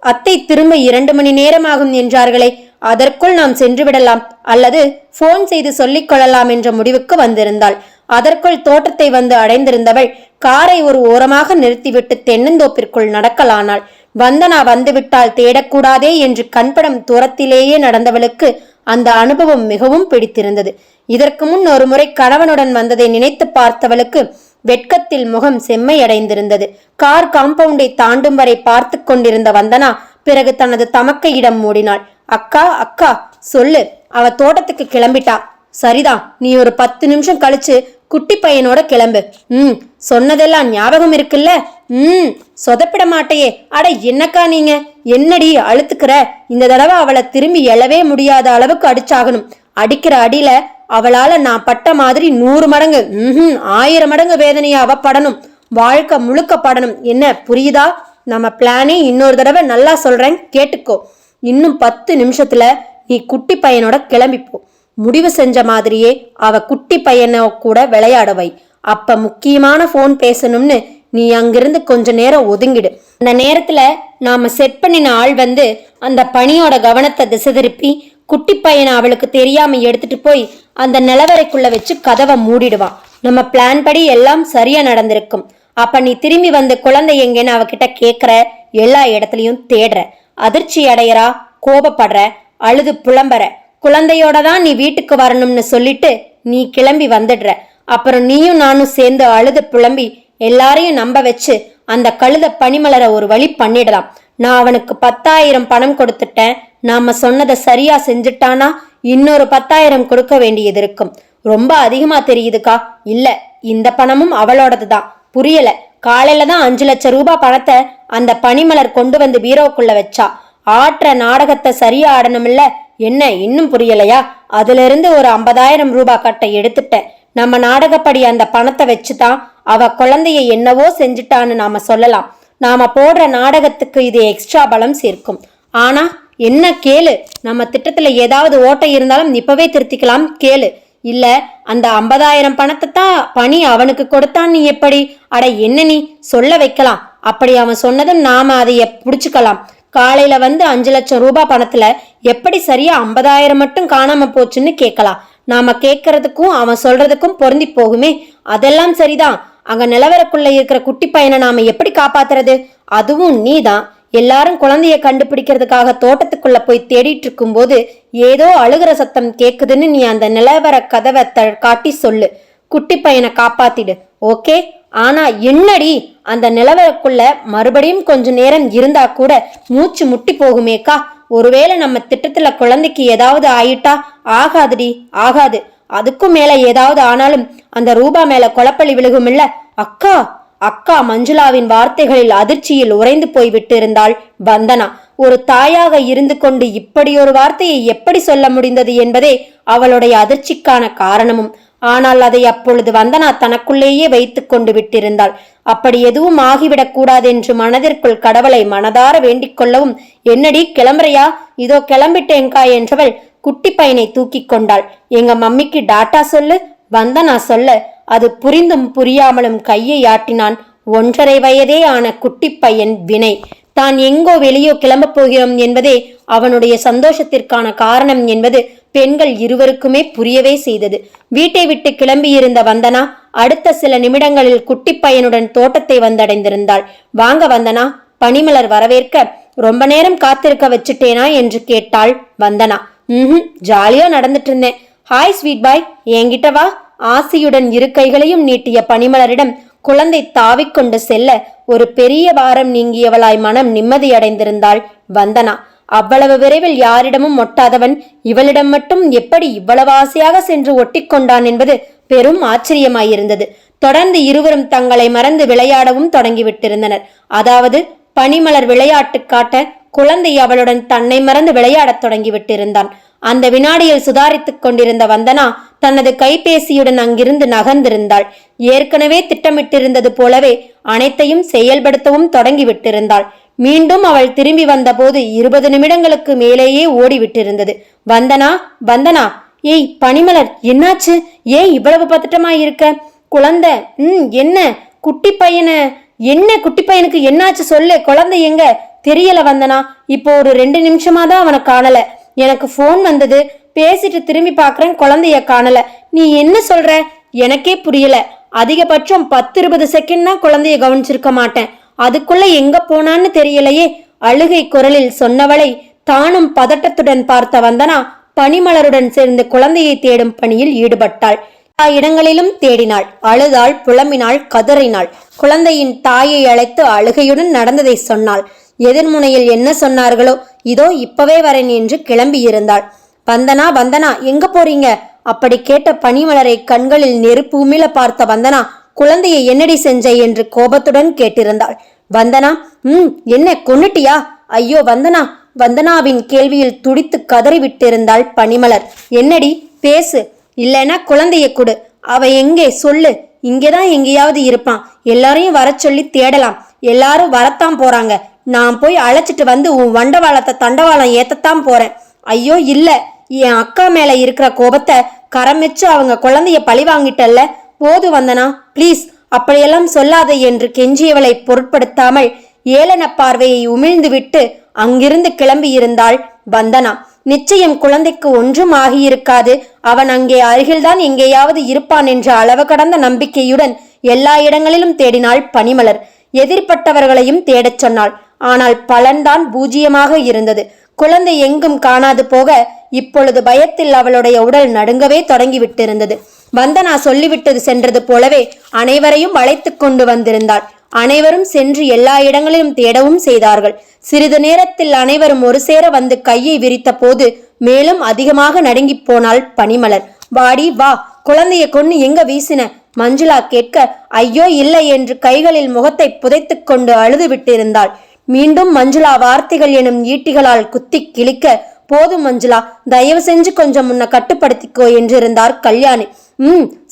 அத்தை திரும்ப 2 மணி நேரமாகும் என்றார்களே, அதற்குள் நாம் சென்று விடலாம் அல்லது போன் செய்து சொல்லிக் கொள்ளலாம் என்ற முடிவுக்கு வந்திருந்தாள். அதற்குள் தோட்டத்தை வந்து அடைந்திருந்தவள் காரை ஒரு ஓரமாக நிறுத்திவிட்டு தென்னந்தோப்பிற்குள் நடக்கலானாள். வந்தனா வந்துவிட்டால் தேடக்கூடாதே என்று கண்படம் தூரத்திலேயே நடந்தவளுக்கு அந்த அனுபவம் மிகவும் பிடித்திருந்தது. இதற்கு முன் ஒரு முறை கணவனுடன் வந்ததை நினைத்து பார்த்தவளுக்கு வெட்கத்தில் முகம் செம்மையடைந்திருந்தது. கார் காம்பவுண்டை தாண்டும் வரை பார்த்து கொண்டிருந்த வந்தனா பிறகு தனது தமக்கையிடம் மூடினாள். அக்கா, அக்கா சொல்லு, அவ தோட்டத்துக்கு கிளம்பிட்டா. சரிதான், நீ ஒரு 10 நிமிஷம் கழிச்சு குட்டி பையனோட கிளம்பு. சொன்னதெல்லாம் ஞாபகம் இருக்குல்ல? சொதப்பிட மாட்டையே. அட என்னக்கா நீங்க, என்னடி அழுத்துக்கிற? இந்த தடவை அவளை திரும்பி எழவே முடியாத அளவுக்கு அடிச்சாகணும். அடிக்கிற அடியில அவளால நான் பட்ட மாதிரி 100 மடங்கு 1000 மடங்கு வேதனையா அவ படணும். வாழ்க்கை முழுக்க படணும். என்ன புரியுதா? நம்ம பிளானே இன்னொரு தடவை நல்லா சொல்றேன், கேட்டுக்கோ. இன்னும் 10 நிமிஷத்துல நீ குட்டி பையனோட கிளம்பிப்போ. முடிவு செஞ்ச மாதிரியே அவ குட்டி பையனை கூட விளையாடவை. அப்ப முக்கியமான போன் பேசணும்னு நீ அங்கிருந்து கொஞ்ச நேரம் ஒதுங்கிடு. அந்த நேரத்துல நாம செட் பண்ணின ஆள் வந்து அந்த பணியோட கவனத்தை திசை திருப்பி குட்டி பையனை அவளுக்கு தெரியாம எடுத்துட்டு போய் அந்த நிலவரைக்குள்ள வச்சு கதவை மூடிடுவான். நம்ம பிளான் படி எல்லாம் சரியா நடந்திருக்கும். அப்ப நீ திரும்பி வந்து குழந்தை எங்கன்னு அவகிட்ட கேக்குற, எல்லா இடத்துலயும் தேடுற, அதிர்ச்சி அடையறா, கோபப்படுற, அழுது புலம்புற. குழந்தையோட தான் நீ வீட்டுக்கு வரணும்னு சொல்லிட்டு நீ கிளம்பி வந்துடுற. அப்புறம் நீயும் நானும் சேர்ந்து அழுது புலம்பி எல்லாரையும் நம்ப வச்சு அந்த கழுத பனிமலரை ஒரு வழி பண்ணிடலாம். நான் அவனுக்கு 10,000 பணம் கொடுத்துட்டேன். நாம சொன்னதை சரியா செஞ்சுட்டானா இன்னொரு 10,000 கொடுக்க வேண்டியது இருக்கும். ரொம்ப அதிகமா தெரியுதுக்கா. இல்ல, இந்த பணமும் அவளோடது தான். புரியல. காலையில தான் 5 லட்சம் ரூபாய் பணத்தை அந்த பனிமலர் கொண்டு வந்து பீரோக்குள்ள வச்சா. ஆற்ற நாடகத்தை சரியா ஆடணும்ல. என்ன இன்னும் புரியலையா? அதுல இருந்து ஒரு 50,000 ரூபாய் கட்டை எடுத்துட்டேன். நம்ம நாடகப்படி அந்த பணத்தை வச்சுதான் அவ குழந்தைய என்னவோ செஞ்சுட்டான்னு நாம சொல்லலாம். நாம போடுற நாடகத்துக்கு இது எக்ஸ்ட்ரா பலம் சேர்க்கும். ஆனா என்ன கேளு, நம்ம திட்டத்துல ஏதாவது ஓட்டை இருந்தாலும் இப்பவே திருத்திக்கலாம். கேளு. இல்ல அந்த 50,000 பணத்தை தான் பணி அவனுக்கு கொடுத்தான் நீ எப்படி? அட என்ன நீ சொல்ல வைக்கலாம். அப்படி அவன் சொன்னதும் நாம அதைய புடிச்சுக்கலாம். காலையில வந்து 5 லட்சம் ரூபாய் பணத்துல எப்படி சரியா 50,000 மட்டும் காணாம போச்சுன்னு கேட்கலாம். நாம கேட்கறதுக்கும் அவன் சொல்றதுக்கும் பொருந்தி போகுமே. அதெல்லாம் சரிதான். அங்க நிலவரக்குள்ள இருக்கிற குட்டி பையனை நாம எப்படி காப்பாத்துறது? அதுவும் நீதான். எல்லாரும் குழந்தைய கண்டுபிடிக்கிறதுக்காக தோட்டத்துக்குள்ள போய் தேடிட்டு இருக்கும் போது ஏதோ அழுகிற சத்தம் கேக்குதுன்னு நீ அந்த நிலவர கதவை காட்டி சொல்லு. குட்டி பையனை காப்பாத்திடு. ஓகே? ஆனா என்னடி அந்த நிலவரக்குள்ள மறுபடியும் கொஞ்ச நேரம் இருந்தா கூட மூச்சு முட்டி போகுமேக்கா. ஒருவேளை நம்ம திட்டத்துல குழந்தைக்கு ஏதாவது ஆயிட்டா? ஆகாதுடி, ஆகாது. அதுக்கும் மேல ஏதாவது ஆனாலும் அந்த ரூபா மேல கொலப்பள்ளி விழுகுமில்ல. அக்கா அக்கா மஞ்சுளாவின் வார்த்தைகளில் அதிர்ச்சியில் உறைந்து போய் விட்டு இருந்தாள் வந்தனா. ஒரு தாயாக இருந்து கொண்டு இப்படி ஒரு வார்த்தையை எப்படி சொல்ல முடிந்தது என்பதே அவளுடைய அதிர்ச்சிக்கான காரணமும். ஆனால் அதை அப்பொழுது வந்தனா தனக்குள்ளேயே வைத்து கொண்டு விட்டிருந்தாள். அப்படி எதுவும் ஆகிவிடக் கூடாதென்று மனதிற்குள் கடவுளை மனதார வேண்டிக் கொள்ளவும், என்னடி கிளம்புறையா? இதோ கிளம்பிட்டேங்கா என்றவள் குட்டி பையனை தூக்கி கொண்டாள். எங்க மம்மிக்கு டாட்டா சொல்லு. வந்தனா சொல்ல அது புரிந்தும் புரியாமலும் கையை ஆட்டினான் 1.5 வயதே ஆன குட்டி பையன் வினய். தான் எங்கோ வெளியோ கிளம்பப் போகிறோம் என்பதே அவனுடைய சந்தோஷத்திற்கான காரணம் என்பது பெண்கள் இருவருக்குமே புரியவே செய்தது. வீட்டை விட்டு கிளம்பியிருந்த வந்தனா அடுத்த சில நிமிடங்களில் குட்டி பையனுடன் தோட்டத்தை வந்தடைந்திருந்தாள். வாங்க வந்தனா. பனிமலர் வரவேற்க, ரொம்ப நேரம் காத்திருக்க வச்சுட்டேனா என்று கேட்டாள் வந்தனா. ஜாலியா நடந்துட்டு இருந்தேன். ஹாய் ஸ்வீட் பாய், என்கிட்ட வா. ஆசையுடன் இரு கைகளையும் நீட்டிய பனிமலரிடம் குழந்தை தாவிக்கொண்டு செல்ல ஒரு பெரிய பாரம் நீங்கியவளாய் மனம் நிம்மதியடைந்திருந்தாள் வந்தனா. அவ்வளவு விரைவில் யாரிடமும் ஒட்டாதவன் இவளிடம் மட்டும் எப்படி இவ்வளவு ஆசையாக சென்று ஒட்டி கொண்டான் என்பது பெரும் ஆச்சரியமாயிருந்தது. தொடர்ந்து இருவரும் தங்களை மறந்து விளையாடவும் தொடங்கிவிட்டிருந்தனர். அதாவது பனிமலர் விளையாட்டு காட்ட குழந்தை அவளுடன் தன்னை மறந்து விளையாடத் தொடங்கிவிட்டிருந்தான். அந்த வினாடியில் சுதாரித்துக் கொண்டிருந்த வந்தனா தனது கைபேசியுடன் அங்கிருந்து நகர்ந்திருந்தாள். ஏற்கனவே திட்டமிட்டிருந்தது போலவே அனைத்தையும் செயல்படுத்தவும் தொடங்கிவிட்டிருந்தாள். மீண்டும் அவள் திரும்பி வந்தபோது 20 நிமிடங்களுக்கு மேலேயே ஓடிவிட்டிருந்தது. வந்தனா வந்தனா, ஏய் பனிமலர், என்னாச்சு? ஏன் இவ்வளவு பதட்டமாயிருக்க? குழந்தை என்ன குட்டி பையனை என்ன குட்டி பையனுக்கு என்னாச்சு சொல்லு. குழந்தை எங்க? தெரியல வந்தனா. இப்போ ஒரு 2 நிமிஷமா தான் அவனை காணல. எனக்கு போன் வந்தது, பேசிட்டு திரும்பி பாக்குறேன், குழந்தைய காணல. நீ என்ன சொல்ற? எனக்கே புரியல. அதிகபட்சம் 10-20 செகண்ட் தான் குழந்தைய கவனிச்சிருக்க மாட்டேன். அதுக்குள்ள எங்க போனான்னு தெரியலையே. அழுகை குரலில் சொன்னவளை தானும் பதட்டத்துடன் பார்த்த வந்தனா பனிமலருடன் சேர்ந்து குழந்தையை தேடும் பணியில் ஈடுபட்டாள். இடங்களிலும் தேடினாள், அழுதாள், புலம்பினாள், கதறினாள். குழந்தையின் தாயை அழைத்து அழுகையுடன் நடந்ததை சொன்னாள். எதிர்முனையில் என்ன சொன்னார்களோ, இதோ இப்பவே வரேன் என்று கிளம்பி இருந்தாள். வந்தனா வந்தனா, எங்க போறீங்க? அப்படி கேட்ட பனிமலரை கண்களில் நெருப்பு உமிழ பார்த்த வந்தனா குழந்தையை என்னடி செஞ்ச என்று கோபத்துடன் கேட்டிருந்தாள். வந்தனா என்ன கொன்னுட்டியா? ஐயோ வந்தனா. வந்தனாவின் கேள்வியில் துடித்து கதறிவிட்டிருந்தாள் பனிமலர். என்னடி பேசு, இல்லைன்னா குழந்தைய கொடு. அவ எங்கே சொல்லு. இங்கேதான் எங்கேயாவது இருப்பான். எல்லாரையும் வர சொல்லி தேடலாம். எல்லாரும் வரத்தான் போறாங்க. நான் போய் அழைச்சிட்டு வந்து உன் வண்டவாளத்தை தண்டவாளம் ஏத்தத்தான் போறேன். ஐயோ இல்ல, என் அக்கா மேல இருக்கிற கோபத்தை கரம் வச்சு அவங்க குழந்தைய பழி வாங்கிட்டல்ல. போது வந்தனா, பிளீஸ் அப்படியெல்லாம் சொல்லாதே என்று கெஞ்சியவளை பொருட்படுத்தாமல் ஏளன பார்வையை உமிழ்ந்துவிட்டு அங்கிருந்து கிளம்பியிருந்தாள் வந்தனா. நிச்சயம் குழந்தைக்கு ஒன்றும் ஆகியிருக்காது, அவன் அங்கே அருகில்தான் எங்கேயாவது இருப்பான் என்ற அளவு கடந்த நம்பிக்கையுடன் எல்லா இடங்களிலும் தேடினாள் பனிமலர். எதிர்பட்டவர்களையும் தேடச் சொன்னாள். ஆனால் பலன்தான் பூஜ்ஜியமாக இருந்தது. குழந்தை எங்கும் காணாது போக இப்பொழுது பயத்தில் அவளுடைய உடல் நடுங்கவே தொடங்கிவிட்டிருந்தது. வந்தனா சொல்லிவிட்டது சென்றது போலவே அனைவரையும் அழைத்து கொண்டு வந்திருந்தாள். அனைவரும் சென்று எல்லா இடங்களிலும் தேடவும் செய்தார்கள். சிறிது நேரத்தில் அனைவரும் ஒரு சேர வந்து கையை விரித்த போது மேலும் அதிகமாக நடுங்கி போனாள் பனிமலர். வாடி வா, குழந்தைய கொண்டு எங்க வீசின? மஞ்சுளா கேட்க ஐயோ இல்லை என்று கைகளில் முகத்தை புதைத்து கொண்டு அழுது விட்டிருந்தாள். மீண்டும் மஞ்சுளா வார்த்தைகள் எனும் ஈட்டிகளால் குத்தி கிழிக்க போதும் மஞ்சுளா, தயவு செஞ்சு கொஞ்சம் முன்ன கட்டுப்படுத்திக்கோ என்றிருந்தார் கல்யாணி.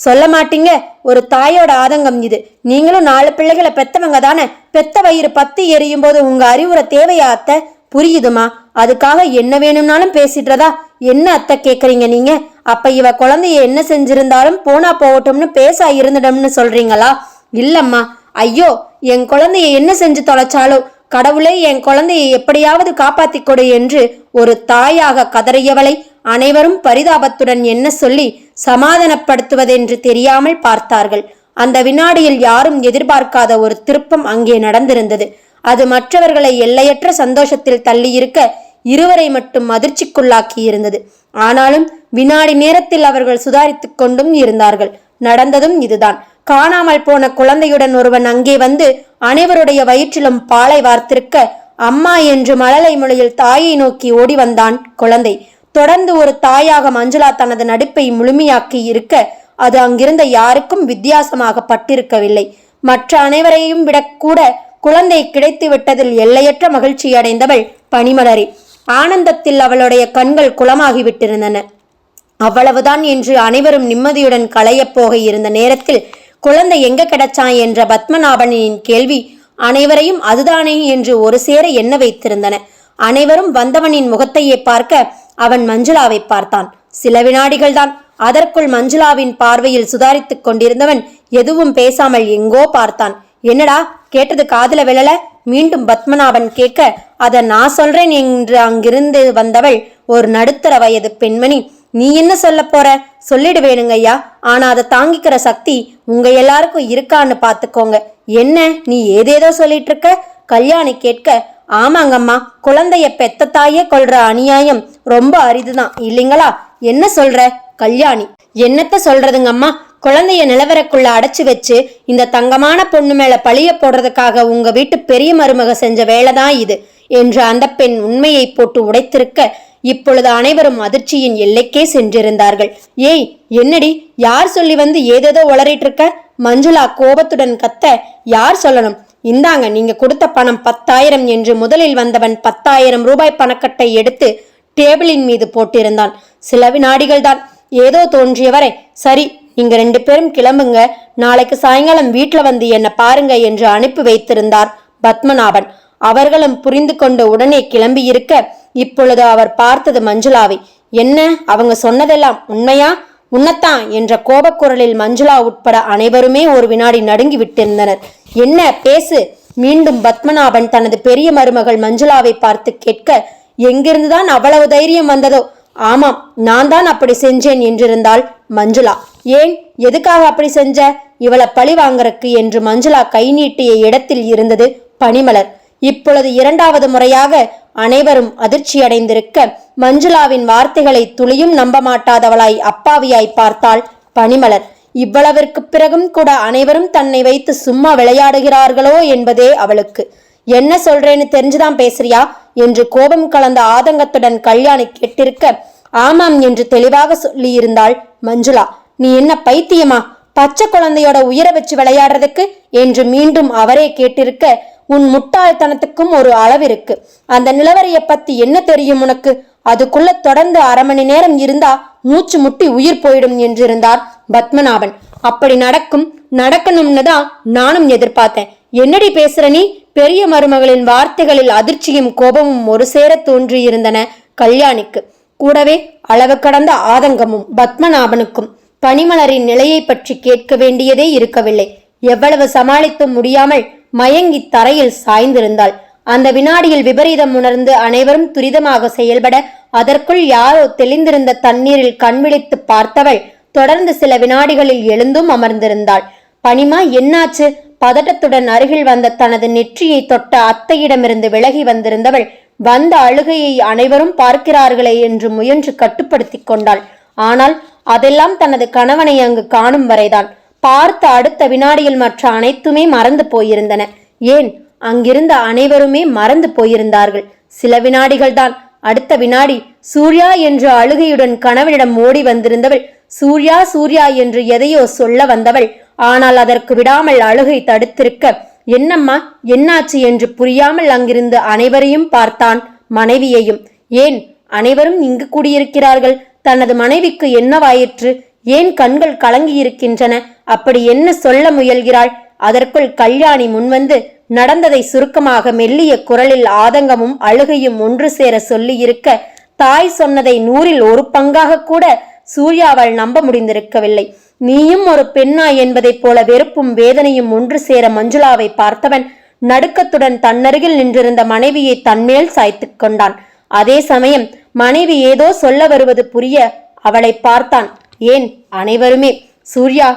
சொல்ல மாட்டீங்க, ஒரு தாயோட ஆதங்கம் இது. நீங்களும் 4 பிள்ளைகளை பெத்தவங்க தானே. பெத்த வயிறு பத்தி எரியும் போது உங்க அறிவுரை தேவையா அத்தை? புரியுதுமா, அதுக்காக என்ன வேணும்னாலும் பேசிடுறதா? என்ன அத்தை கேக்குறீங்க நீங்க? அப்ப இவ குழந்தைய என்ன செஞ்சிருந்தாலும் போனா போகட்டும்னு பேச இருந்துடும்னு சொல்றீங்களா? இல்லம்மா, ஐயோ என் குழந்தைய என்ன செஞ்சு தொலைச்சாலோ கடவுளே என் குழந்தையை எப்படியாவது காப்பாத்தி கொடு என்று ஒரு தாயாக கதறியவளை அனைவரும் பரிதாபத்துடன் என்ன சொல்லி சமாதானப்படுத்துவதென்று தெரியாமல் பார்த்தார்கள். அந்த வினாடியில் யாரும் எதிர்பார்க்காத ஒரு திருப்பம் அங்கே நடந்திருந்தது. அது மற்றவர்களை எல்லையற்ற சந்தோஷத்தில் தள்ளியிருக்க இருவரை மட்டும் அதிர்ச்சிக்குள்ளாக்கி இருந்தது. ஆனாலும் வினாடி நேரத்தில் அவர்கள் சுதாரித்துக் கொண்டும் இருந்தார்கள். நடந்ததும் இதுதான். காணாமல் போன குழந்தையுடன் ஒருவன் அங்கே வந்து அனைவருடைய வயிற்றிலும் பாலை வார்த்திருக்க அம்மா என்று மழலை மொழியில் தாயை நோக்கி ஓடி வந்தான் குழந்தை. தொடர்ந்து ஒரு தாயாக மஞ்சுளா தனது நடிப்பை முழுமையாக்கி இருக்க அது அங்கிருந்த யாருக்கும் வித்தியாசமாக பட்டிருக்கவில்லை. மற்ற அனைவரையும் விடக்கூட குழந்தை கிடைத்து விட்டதில் எல்லையற்ற மகிழ்ச்சி அடைந்தவள் பனிமலரே. ஆனந்தத்தில் அவளுடைய கண்கள் குளமாகிவிட்டிருந்தன. அவ்வளவுதான் என்று அனைவரும் நிம்மதியுடன் களையப் போக இருந்த நேரத்தில் குழந்தை எங்க கிடைச்சான் என்ற பத்மநாபனின் கேள்வி அனைவரையும் அதுதானே என்று ஒரு சேர எண்ண வைத்திருந்தன. அனைவரும் வந்தவனின் முகத்தையே பார்க்க அவன் மஞ்சுளாவை பார்த்தான். சில வினாடிகள் தான். அதற்குள் மஞ்சுளாவின் பார்வையில் சுதாரித்துக் கொண்டிருந்தவன் எதுவும் பேசாமல் எங்கோ பார்த்தான். என்னடா கேட்டது காதுல விழல? மீண்டும் பத்மநாபன் கேட்க அத நான் சொல்றேன் என்று அங்கிருந்து வந்தவள் ஒரு நடுத்தர வயது பெண்மணி. நீ என்ன சொல்ல போற? சொல்லிடுவேணுங்க ஐயா, ஆனா அதை தாங்கிக்கிற சக்தி உங்க எல்லாருக்கும் இருக்கான்னு பாத்துக்கோங்க. என்ன நீ ஏதேதோ சொல்லிட்டு இருக்க? கல்யாணி கேட்க ஆமாங்கம்மா, குழந்தைய பெத்த தாயே கொல்ற அநியாயம் ரொம்ப அரிதுதான் இல்லைங்களா? என்ன சொல்ற? கல்யாணி என்னத்த சொல்றதுங்கம்மா, குழந்தைய நிலவரக்குள்ள அடைச்சு வச்சு இந்த தங்கமான பொண்ணு மேல பழிய போடுறதுக்காக உங்க வீட்டு பெரிய மருமக செஞ்ச வேலைதான் இது என்று அந்த பெண் உண்மையை போட்டு உடைத்திருக்க இப்பொழுது அனைவரும் அதிர்ச்சியின் எல்லைக்கே சென்றிருந்தார்கள். ஏய் என்னடி, யார் சொல்லி வந்து ஏதேதோ உளறிட்டு இருக்க? மஞ்சுளா கோபத்துடன் கத்த யார் சொல்லணும்? இந்தாங்க நீங்க கொடுத்த பணம் 10,000 என்று முதலில் வந்தவன் 10,000 ரூபாய் பணக்கட்டை எடுத்து டேபிளின் மீது போட்டிருந்தான். சில வினாடிகள் தான். ஏதோ தோன்றியவரை சரி நீங்க 2 பேரும் கிளம்புங்க, நாளைக்கு சாயங்காலம் வீட்டுல வந்து என்ன பாருங்க என்று அனுப்பி வைத்திருந்தார் பத்மநாபன். அவர்களும் புரிந்து கொண்டு உடனே கிளம்பி இருக்க இப்பொழுது அவர் பார்த்தது மஞ்சுளாவை. என்ன அவங்க சொன்னதெல்லாம் உண்மையா? உன்னத்தான் என்ற கோபக்குரலில் மஞ்சுளா உட்பட அனைவருமே ஒரு வினாடி நடுங்கி விட்டிருந்தனர். என்ன பேசு? மீண்டும் பத்மநாபன் தனது பெரிய மருமகள் மஞ்சுளாவை பார்த்து கேட்க எங்கிருந்துதான் அவ்வளவு தைரியம் வந்ததோ? ஆமாம், நான் தான் அப்படி செஞ்சேன் என்றிருந்தாள் மஞ்சுளா. ஏன், எதுக்காக அப்படி செஞ்ச? இவளை பழி வாங்கறக்கு என்று மஞ்சுளா கை நீட்டிய இடத்தில் இருந்தது பனிமலர். இப்பொழுது 2வது முறையாக அனைவரும் அதிர்ச்சியடைந்திருக்க மஞ்சுளாவின் வார்த்தைகளை துளியும் நம்ப மாட்டாதவளாய் அப்பாவியாய் பார்த்தாள் பனிமலர். இவ்வளவிற்கு பிறகும் கூட அனைவரும் தன்னை வைத்து சும்மா விளையாடுகிறார்களோ என்பதே அவளுக்கு. என்ன சொல்றேன்னு தெரிஞ்சுதான் பேசுறியா என்று கோபம் கலந்த ஆதங்கத்துடன் கல்யாணி கேட்டிருக்க ஆமாம் என்று தெளிவாக சொல்லி இருந்தாள் மஞ்சுளா. நீ என்ன பைத்தியமா? பச்சை குழந்தையோட உயிரை வச்சு விளையாடுறதுக்கு என்று மீண்டும் அவரே கேட்டிருக்க உன் முட்டாள்தனத்துக்கும் ஒரு அளவிருக்கு. அந்த நிலவரைய பத்தி என்ன தெரியும் உனக்கு? அதுக்குள்ள தொடர்ந்து 1/2 மணி நேரம் இருந்தா மூச்சு முட்டி உயிர் போயிடும் என்றிருந்தார் பத்மநாபன். அப்படி நடக்கணும்னு தான் நானும் எதிர்பார்த்தேன். என்னடி பேசுற நீ? பெரிய மருமகளின் வார்த்தைகளில் அதிர்ச்சியும் கோபமும் ஒரு சேர தோன்றியிருந்தன கல்யாணிக்கு. கூடவே அளவு கடந்த ஆதங்கமும். பத்மநாபனுக்கும் பனிமலரின் நிலையை பற்றி கேட்க வேண்டியதே இருக்கவில்லை. எவ்வளவு சமாளித்தும் முடியாமல் மயங்கி தரையில் சாய்ந்திருந்தாள். அந்த வினாடியில் விபரீதம் உணர்ந்து அனைவரும் துரிதமாக செயல்பட அதற்குள் யாரோ தெளிந்திருந்த தண்ணீரில் கண்விழித்து பார்த்தவள் தொடர்ந்து சில வினாடிகளில் எழுந்தும் அமர்ந்திருந்தாள். பனிமா, என்னாச்சு? பதட்டத்துடன் அருகில் வந்த தனது நெற்றியை தொட்ட அத்தையிடமிருந்து விலகி வந்திருந்தவள் வந்த அழுகையை அனைவரும் பார்க்கிறார்களே என்று முயன்று கட்டுப்படுத்தி கொண்டாள். ஆனால் அதெல்லாம் தனது கணவனை அங்கு காணும் வரைதான். பார்த்த அடுத்த வினாடியில் மற்ற அனைத்துமே மறந்து போயிருந்தன. ஏன், அங்கிருந்த அனைவருமே மறந்து போயிருந்தார்கள். சில வினாடிகள்தான். அடுத்த வினாடி சூர்யா என்று அழுகையுடன் கணவனிடம் ஓடி வந்திருந்தவள் சூர்யா சூர்யா என்று எதையோ சொல்ல வந்தவள். ஆனால் அதற்கு விடாமல் அழுகை தடுத்திருக்க, என்னம்மா, என்னாச்சு என்று புரியாமல் அங்கிருந்து அனைவரையும் பார்த்தான், மனைவியையும். ஏன் அனைவரும் இங்கு கூடியிருக்கிறார்கள்? தனது மனைவிக்கு என்னவாயிற்று? ஏன் கண்கள் கலங்கியிருக்கின்றன? அப்படி என்ன சொல்ல முயல்கிறாள்? அதற்குள் கல்யாணி முன்வந்து நடந்ததை சுருக்கமாக மெல்லிய குரலில் ஆதங்கமும் அழுகையும் ஒன்று சேர சொல்லி இருக்க, தாய் சொன்னதை 100ல் 1 பங்காக கூட சூர்யாவால் நம்ப முடிந்திருக்கவில்லை. நீயும் ஒரு பெண்ணா என்பதைப் போல வெறுப்பும் வேதனையும் ஒன்று சேர மஞ்சுளாவை பார்த்தவன் நடுக்கத்துடன் தன்னருகில் நின்றிருந்த மனைவியை தன்மேல் சாய்த்து கொண்டான். அதே சமயம் மனைவி ஏதோ சொல்ல வருவது புரிய அவளை பார்த்தான். ஏன், அனைவருமே. சூர்யா.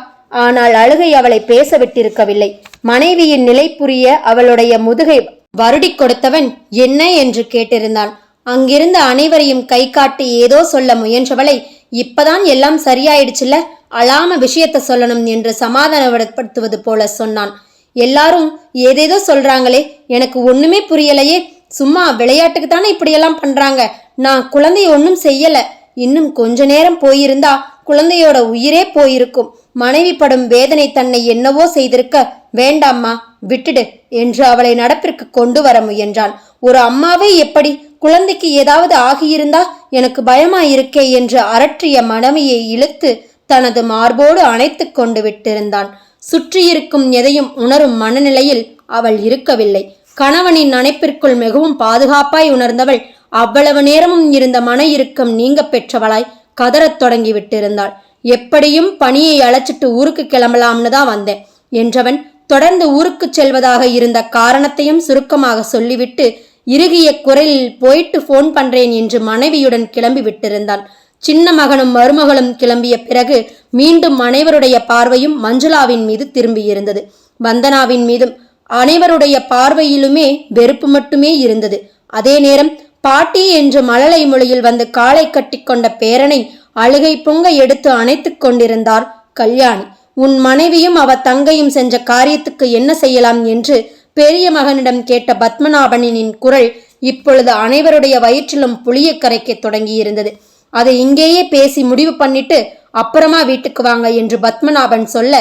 ஆனால் அழுகை அவளை பேச விட்டிருக்கவில்லை. மனைவியின் நிலை புரிய அவளுடைய முதுகை வருடி கொடுத்தவன் என்ன என்று கேட்டிருந்தான். அங்கிருந்த அனைவரையும் கை காட்டி ஏதோ சொல்ல முயன்றவளை, இப்பதான் எல்லாம் சரியாயிடுச்சுல்ல, அழாம விஷயத்த சொல்லணும் என்று சமாதானப்படுத்துவது போல சொன்னான். எல்லாரும் ஏதேதோ சொல்றாங்களே, எனக்கு ஒண்ணுமே புரியலையே. சும்மா விளையாட்டுக்கு தானே இப்படியெல்லாம் பண்றாங்க. நான் குழந்தைய ஒன்னும் செய்யல. இன்னும் கொஞ்ச நேரம் போயிருந்தா குழந்தையோட உயிரே போயிருக்கும். மனைவி படும் வேதனை தன்னை என்னவோ செய்திருக்க. வேண்டாம்மா, விட்டுடு என்று அவளை நடப்பிற்கு கொண்டு வர முயன்றான். ஒரு அம்மாவே எப்படி? குழந்தைக்கு ஏதாவது ஆகியிருந்தா எனக்கு பயமாயிருக்கே என்று அரற்றிய மனைவியை இழுத்து தனது மார்போடு அணைத்து கொண்டு விட்டிருந்தான். சுற்றியிருக்கும் எதையும் உணரும் மனநிலையில் அவள் இருக்கவில்லை. கணவனின் அணைப்பிற்குள் மிகவும் பாதுகாப்பாய் உணர்ந்தவள் அவ்வளவு நேரமும் இருந்த மன இறுக்கம் நீங்க பெற்றவளாய் கதறத் தொடங்கி விட்டிருந்தாள். எப்படியும் பணியை அழைச்சிட்டு ஊருக்கு கிளம்பலாம்னு தான் வந்தேன் என்றவன் தொடர்ந்து ஊருக்கு செல்வதாக இருந்த காரணத்தையும் சுருக்கமாக சொல்லிவிட்டு இறுகிய குரலில் போயிட்டு போன் பண்றேன் என்று மனைவியுடன் கிளம்பி விட்டிருந்தான். சின்ன மகனும் மருமகளும் கிளம்பிய பிறகு மீண்டும் அனைவருடைய பார்வையும் மஞ்சுளாவின் மீது திரும்பியிருந்தது. வந்தனாவின் மீதும் அனைவருடைய பார்வையிலுமே வெறுப்பு மட்டுமே இருந்தது. அதே நேரம் பாட்டி என்று மழலை மொழியில் வந்து காலை கட்டி கொண்ட பேரனை அழுகை பொங்க எடுத்து அணைத்துக் கொண்டிருந்தார் கல்யாணி. உன் மனைவியும் அவ தங்கையும் செஞ்ச காரியத்துக்கு என்ன செய்யலாம் என்று பெரிய மகனிடம் கேட்ட பத்மநாபனின் குரல் இப்பொழுது அனைவருடைய வயிற்றிலும் புளிய கரைக்க தொடங்கியிருந்தது. அதை இங்கேயே பேசி முடிவு பண்ணிட்டு அப்புறமா வீட்டுக்கு வாங்க என்று பத்மநாபன் சொல்ல,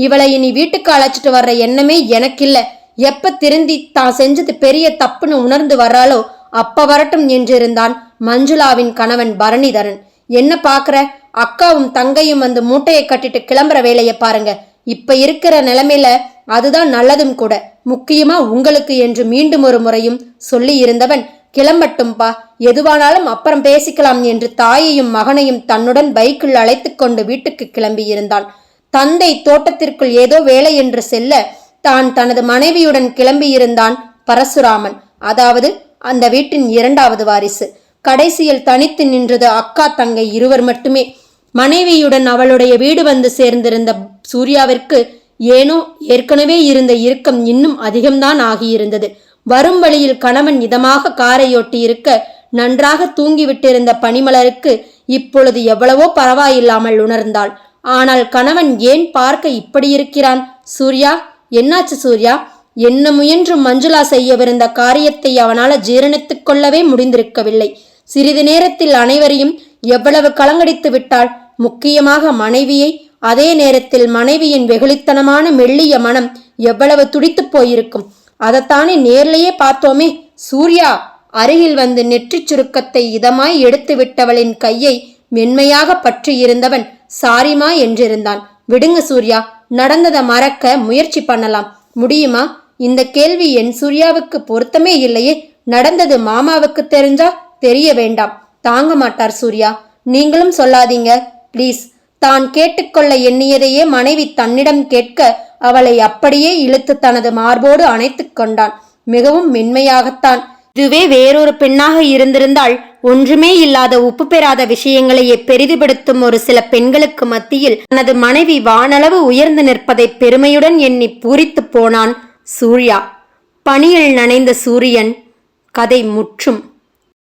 இவளை இனி வீட்டுக்கு அழைச்சிட்டு வர்ற எண்ணமே எனக்கில்ல. எப்ப திருந்தி தான் செஞ்சது பெரிய தப்புன்னு உணர்ந்து வர்றாளோ அப்ப வரட்டும் என்றிருந்தான் மஞ்சுளாவின் கணவன் பரணிதரன். என்ன பாக்குற? அக்காவும் தங்கையும் வந்து மூட்டையை கட்டிட்டு கிளம்புற வேலையை பாருங்க. இப்ப இருக்கிற நிலைமையில அதுதான் நல்லதும் கூட, முக்கியமா உங்களுக்கு என்று மீண்டும் ஒரு முறையும் சொல்லி இருந்தவன், கிளம்பட்டும்பா, எதுவானாலும் அப்புறம் பேசிக்கலாம் என்று தாயையும் மகனையும் தன்னுடன் பைக்கில் அழைத்து கொண்டு வீட்டுக்கு கிளம்பி இருந்தான். தந்தை தோட்டத்திற்குள் ஏதோ வேலை என்று செல்ல தான் தனது மனைவியுடன் கிளம்பியிருந்தான் பரசுராமன். அதாவது அந்த வீட்டின் 2வது வாரிசு. கடைசியில் தனித்து நின்றது அக்கா தங்கை இருவர் மட்டுமே. மனைவியுடன் அவளுடைய வீடு வந்து சேர்ந்திருந்த சூர்யாவிற்கு ஏனோ ஏற்கனவே இருந்த இறுக்கம் இன்னும் அதிகம்தான் ஆகியிருந்தது. வரும் வழியில் கணவன் இதமாக காரையொட்டி இருக்க நன்றாக தூங்கிவிட்டிருந்த பனிமலருக்கு இப்பொழுது எவ்வளவோ பரவாயில்லாமல் உணர்ந்தாள். ஆனால் கணவன் ஏன் பார்க்க இப்படி இருக்கிறான்? சூர்யா, என்னாச்சு சூர்யா? என்ன முயன்றும் மஞ்சுளா செய்யவிருந்த காரியத்தை அவனால் ஜீரணித்துக் கொள்ளவே முடிந்திருக்கவில்லை. சிறிது நேரத்தில் அனைவரையும் எவ்வளவு கலங்கடித்து விட்டாள். முக்கியமாக மனைவியை. அதே நேரத்தில் மனைவியின் வெகுளித்தனமான மெல்லிய மனம் எவ்வளவு துடித்து போயிருக்கும். அதைத்தானே நேர்லையே பார்த்தோமே. சூர்யா அருகில் வந்து நெற்றி சுருக்கத்தை இதமாய் எடுத்து விட்டவளின் கையை மென்மையாக பற்றி இருந்தவன் சாரிமா என்றிருந்தான். விடுங்க சூர்யா, நடந்ததை மறக்க முயற்சி பண்ணலாம். முடியுமா? இந்த கேள்வி என் சூர்யாவுக்கு பொருத்தமே இல்லையே. நடந்தது மாமாவுக்கு தெரிஞ்சா தெரிய வேண்டாம். தாங்க மாட்டார் சூர்யா. நீங்களும் சொல்லாதீங்க ப்ளீஸ். தான் கேட்டுக்கொள்ள எண்ணியதையே மனைவி தன்னிடம் கேட்க அவளை அப்படியே இழுத்து தனது மார்போடு அணைத்துக் கொண்டான். மிகவும் மென்மையாகத்தான். இதுவே வேறொரு பெண்ணாக இருந்திருந்தால் ஒன்றுமே இல்லாத உப்பு பெறாத விஷயங்களையே பெரிதுபடுத்தும் ஒரு சில பெண்களுக்கு மத்தியில் தனது மனைவி வானளவு உயர்ந்து நிற்பதை பெருமையுடன் எண்ணி பூரித்து போனான் சூர்யா. பனியில் நனைந்த சூரியன். கதை முற்றும்.